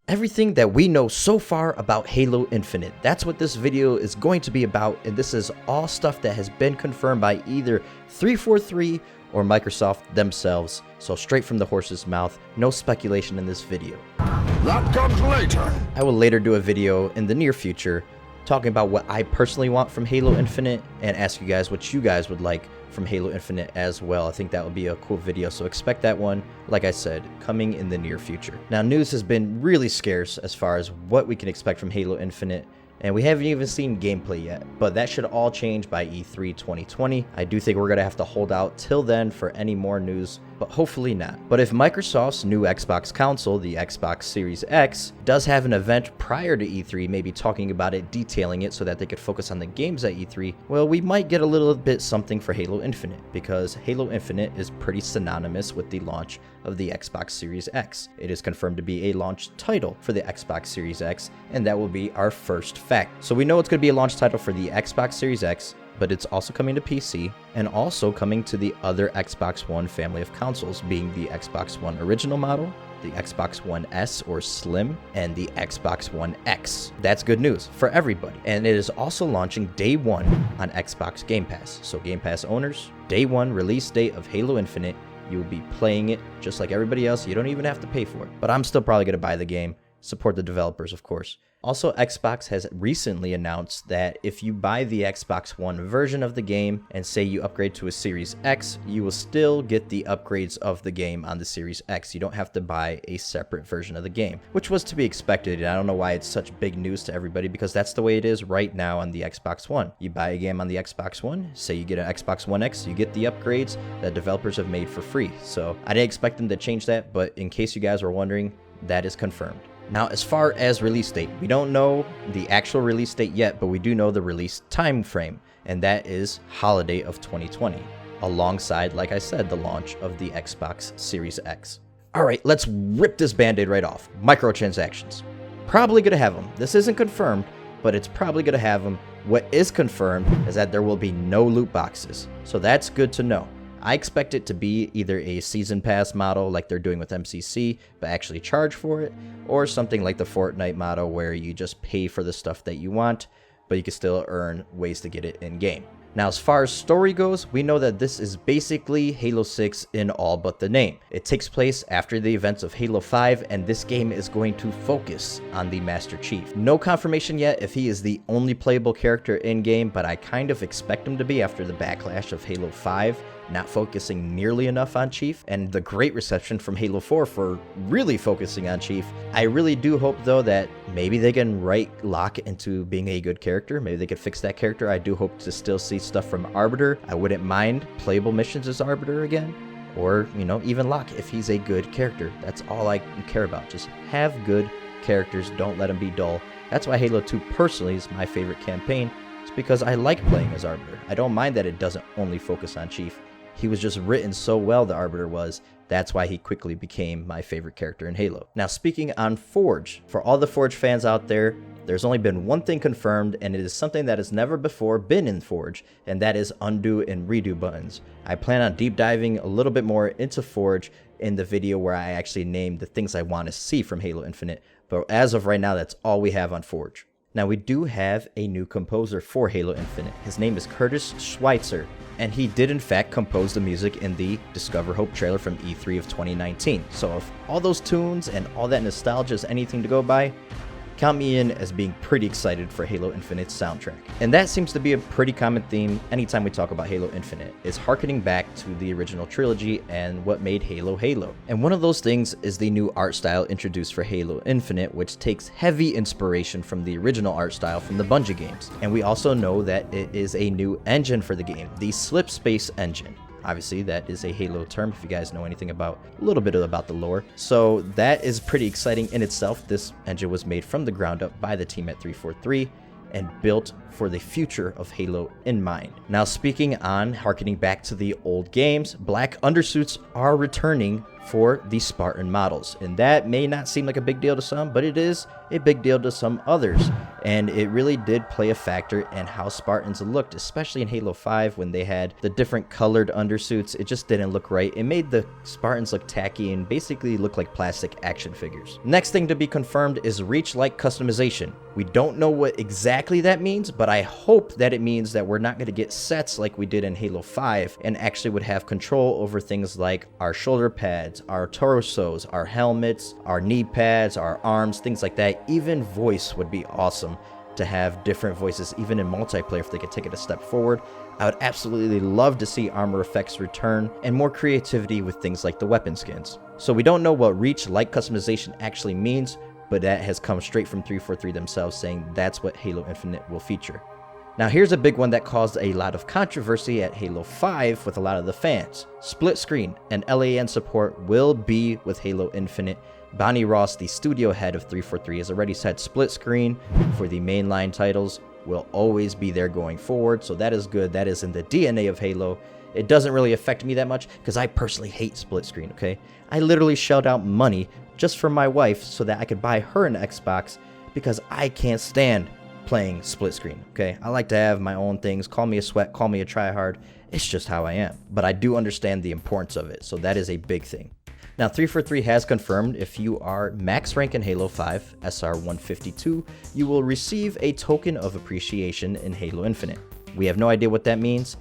everything that we know so far about Halo Infinite. That's what this video is going to be about, and this is all stuff that has been confirmed by either 343 or Microsoft themselves. So straight from the horse's mouth, no speculation in this video. That comes later. I will later do a video in the near future talking about what I personally want from Halo Infinite and ask you guys what you guys would like from Halo Infinite as well. I think that would be a cool video, so expect that one, like I said, coming in the near future. Now, news has been really scarce as far as what we can expect from Halo Infinite, and we haven't even seen gameplay yet, but that should all change by E3 2020. I do think we're going to have to hold out till then for any more news, but hopefully not. But if Microsoft's new Xbox console, the Xbox Series X, does have an event prior to E3, maybe talking about it, detailing it so that they could focus on the games at E3, well, we might get a little bit something for Halo Infinite, because Halo Infinite is pretty synonymous with the launch of the Xbox Series X. It is confirmed to be a launch title for the Xbox Series X, and that will be our first fact. So we know it's going to be a launch title for the Xbox Series X, but it's also coming to PC and also coming to the other Xbox One family of consoles, being the Xbox One original model, the Xbox One S or Slim, and the Xbox One X. That's good news for everybody. And it is also launching day one on Xbox Game Pass. So Game Pass owners, day one release date of Halo Infinite, you'll be playing it just like everybody else. You don't even have to pay for it. But I'm still probably going to buy the game. Support the developers, of course. Also, Xbox has recently announced that if you buy the Xbox One version of the game and say you upgrade to a Series X, you will still get the upgrades of the game on the Series X. You don't have to buy a separate version of the game, which was to be expected. And I don't know why it's such big news to everybody, because that's the way it is right now on the Xbox One. You buy a game on the Xbox One, say you get an Xbox One X, you get the upgrades that developers have made for free. So I didn't expect them to change that, but in case you guys were wondering, that is confirmed. Now, as far as release date, we don't know the actual release date yet, but we do know the release time frame, and that is holiday of 2020, alongside, like I said, the launch of the Xbox Series X. All right, let's rip this band-aid right off. Microtransactions. Probably going to have them. This isn't confirmed, but it's probably going to have them. What is confirmed is that there will be no loot boxes, so that's good to know. I expect it to be either a season pass model like they're doing with MCC, but actually charge for it, or something like the Fortnite model where you just pay for the stuff that you want, but you can still earn ways to get it in game. Now, as far as story goes, we know that this is basically Halo 6 in all but the name. It takes place after the events of Halo 5, and this game is going to focus on the Master Chief. No confirmation yet if he is the only playable character in-game, but I kind of expect him to be after the backlash of Halo 5, not focusing nearly enough on Chief, and the great reception from Halo 4 for really focusing on Chief. I really do hope, though, that maybe they can write Locke into being a good character. Maybe they could fix that character. I do hope to still see stuff from Arbiter. I wouldn't mind playable missions as Arbiter again, or, you know, even Locke if he's a good character. That's all I care about. Just have good characters. Don't let them be dull. That's why Halo 2 personally is my favorite campaign. It's because I like playing as Arbiter. I don't mind that it doesn't only focus on Chief. He was just written so well, the Arbiter was. That's why he quickly became my favorite character in Halo. Now, speaking on Forge, for all the Forge fans out there, there's only been one thing confirmed, and it is something that has never before been in Forge, and that is undo and redo buttons. I plan on deep diving a little bit more into Forge in the video where I actually name the things I want to see from Halo Infinite, but as of right now, that's all we have on Forge. Now, we do have a new composer for Halo Infinite. His name is Curtis Schweitzer, and he did in fact compose the music in the Discover Hope trailer from E3 of 2019. So if all those tunes and all that nostalgia is anything to go by, count me in as being pretty excited for Halo Infinite's soundtrack. And that seems to be a pretty common theme anytime we talk about Halo Infinite, is harkening back to the original trilogy and what made Halo Halo. And one of those things is the new art style introduced for Halo Infinite, which takes heavy inspiration from the original art style from the Bungie games. And we also know that it is a new engine for the game, the Slip Space engine. Obviously, that is a Halo term if you guys know anything about a little bit about the lore. So that is pretty exciting in itself. This engine was made from the ground up by the team at 343 and built for the future of Halo in mind. Now, speaking on harkening back to the old games, black undersuits are returning for the Spartan models. And that may not seem like a big deal to some, but it is a big deal to some others. And it really did play a factor in how Spartans looked, especially in Halo 5 when they had the different colored undersuits. It just didn't look right. It made the Spartans look tacky and basically look like plastic action figures. Next thing to be confirmed is reach-like customization. We don't know what exactly that means, but I hope that it means that we're not going to get sets like we did in Halo 5 and actually would have control over things like our shoulder pads, our torsos, our helmets, our knee pads, our arms, things like that. Even voice would be awesome to have different voices, even in multiplayer if they could take it a step forward. I would absolutely love to see armor effects return and more creativity with things like the weapon skins. So we don't know what reach-like customization actually means, but that has come straight from 343 themselves saying that's what Halo Infinite will feature. Now here's a big one that caused a lot of controversy at Halo 5 with a lot of the fans. Split screen and LAN support will be with Halo Infinite. Bonnie Ross, the studio head of 343, has already said split screen for the mainline titles will always be there going forward, so that is good. That is in the DNA of Halo. It doesn't really affect me that much because I personally hate split screen, okay? I literally shelled out money just for my wife so that I could buy her an Xbox because I can't stand playing split screen, okay? I like to have my own things. Call me a sweat, call me a tryhard. It's just how I am. But I do understand the importance of it, so that is a big thing. Now, 343 has confirmed if you are max rank in Halo 5, SR 152, you will receive a token of appreciation in Halo Infinite. We have no idea what that means.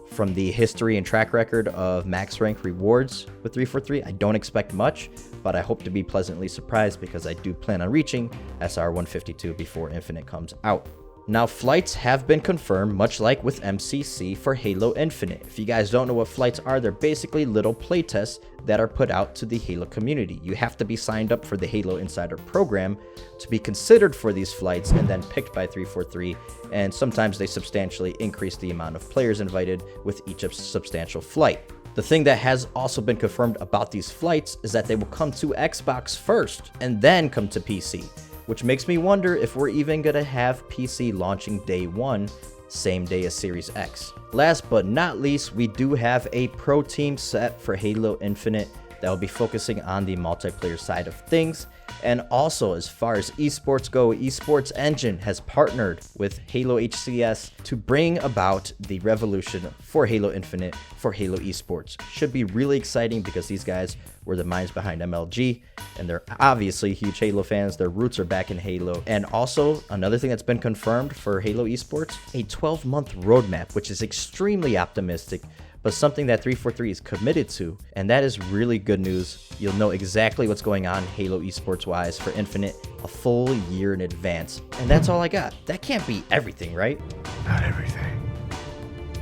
From the history and track record of max rank rewards with 343, I don't expect much, but I hope to be pleasantly surprised because I do plan on reaching SR 152 before Infinite comes out. Now, flights have been confirmed, much like with MCC for Halo Infinite. If you guys don't know what flights are, they're basically little playtests that are put out to the Halo community. You have to be signed up for the Halo Insider program to be considered for these flights and then picked by 343, and sometimes they substantially increase the amount of players invited with each substantial flight. The thing that has also been confirmed about these flights is that they will come to Xbox first and then come to PC, which makes me wonder if we're even going to have PC launching day one, same day as Series X. Last but not least, we do have a pro team set for Halo Infinite that will be focusing on the multiplayer side of things. And also, as far as esports go, Esports Engine has partnered with Halo HCS to bring about the revolution for Halo Infinite for Halo Esports. Should be really exciting because these guys were the minds behind MLG, and they're obviously huge Halo fans. Their roots are back in Halo. And also, another thing that's been confirmed for Halo Esports, a 12-month roadmap, which is extremely optimistic, but something that 343 is committed to, and that is really good news. You'll know exactly what's going on Halo Esports wise for Infinite a full year in advance. And that's all I got. That can't be everything, right? Not everything.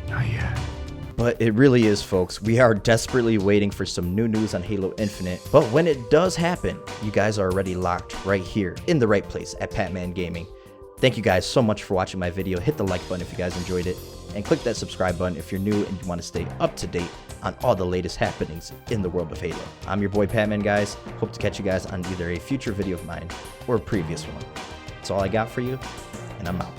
Not yet. But it really is, folks. We are desperately waiting for some new news on Halo Infinite. But when it does happen, you guys are already locked right here in the right place at Patman Gaming. Thank you guys so much for watching my video. Hit the like button if you guys enjoyed it, and click that subscribe button if you're new and you want to stay up to date on all the latest happenings in the world of Halo. I'm your boy Patman, guys. Hope to catch you guys on either a future video of mine or a previous one. That's all I got for you, and I'm out.